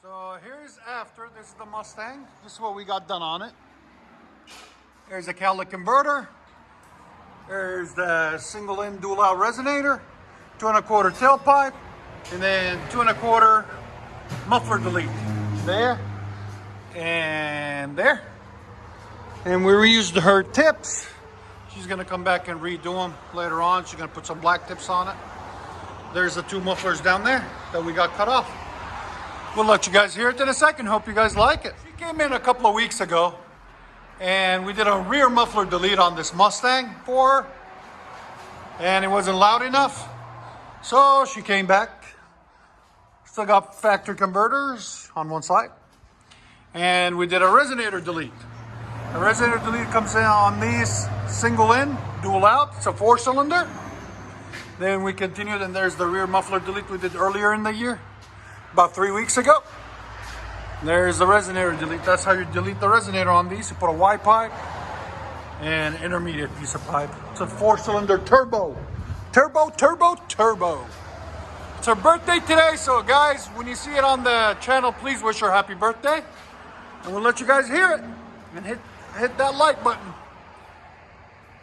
So here's after. This is the Mustang. This is what we got done on it. There's a catalytic converter. There's the single in dual out resonator, 2 1/4 tailpipe, and then 2 1/4 muffler delete. There and there. And we reused her tips. She's gonna come back and redo them later on. She's gonna put some black tips on it. There's the 2 mufflers down there that we got cut off. We'll let you guys hear it in a second. Hope you guys like it. She came in a couple of weeks ago and we did a rear muffler delete on this Mustang for her, and it wasn't loud enough. So she came back. Still got factory converters on one side. And we did a resonator delete. The resonator delete comes in on these single in, dual out. It's a 4-cylinder. Then we continued, and there's the rear muffler delete we did earlier in the year, about 3 weeks ago. There's the resonator delete. That's how you delete the resonator on these. You put a Y pipe and intermediate piece of pipe. It's a 4-cylinder turbo. Turbo. It's her birthday today, so guys, when you see it on the channel, please wish her happy birthday. And we'll let you guys hear it. And hit that like button.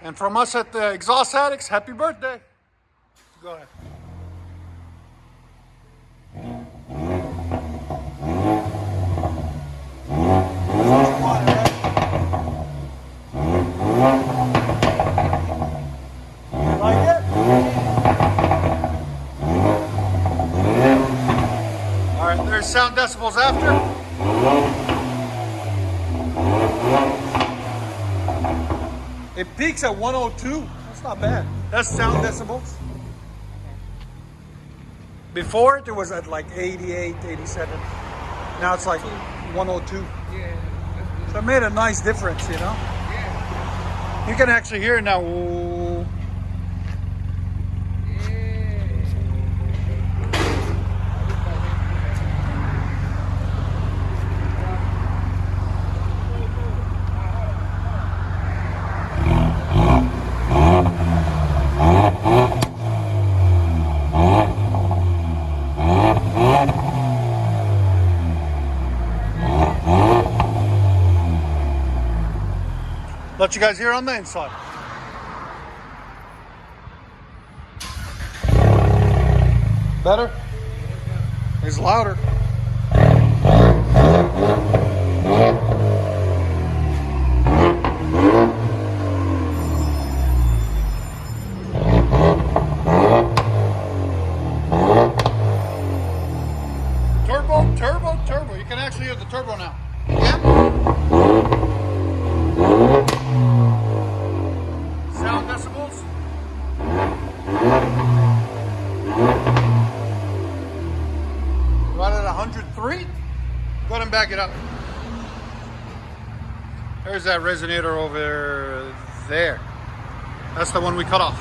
And from us at the Exhaust Addicts, happy birthday. Go ahead. Like it? All right, there's sound decibels after. It peaks at 102. That's not bad. That's sound decibels. Before it was at like 88, 87. Now it's like 102. Yeah. So it made a nice difference, you know? Yeah. You can actually hear it now. Ooh. Let you guys hear on the inside. Better? It's louder. Turbo. You can actually hear the turbo now. Yeah? Sound decibels. Right at 103. Go ahead and back it up. There's that resonator over there. That's the one we cut off.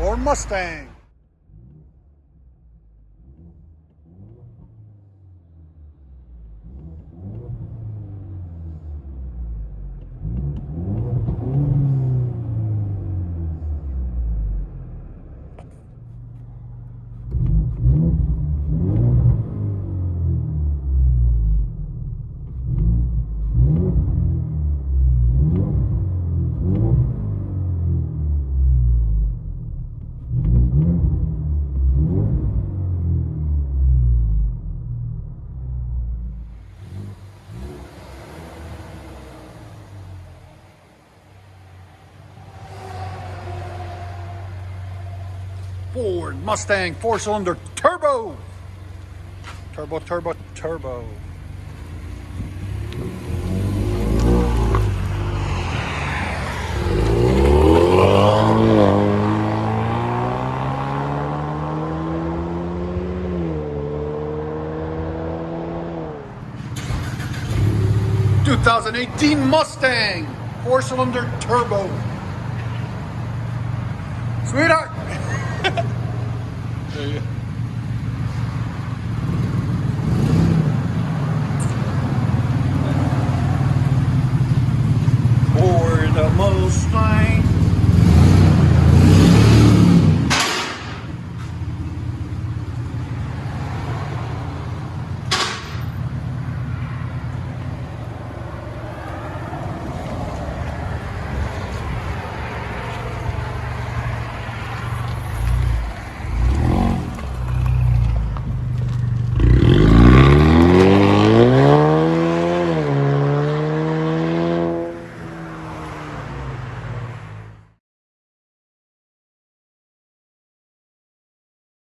Or Mustang. Ford Mustang 4-cylinder turbo. Turbo. 2018 Mustang, 4-cylinder turbo. Sweetheart. There you go. For the Mustang.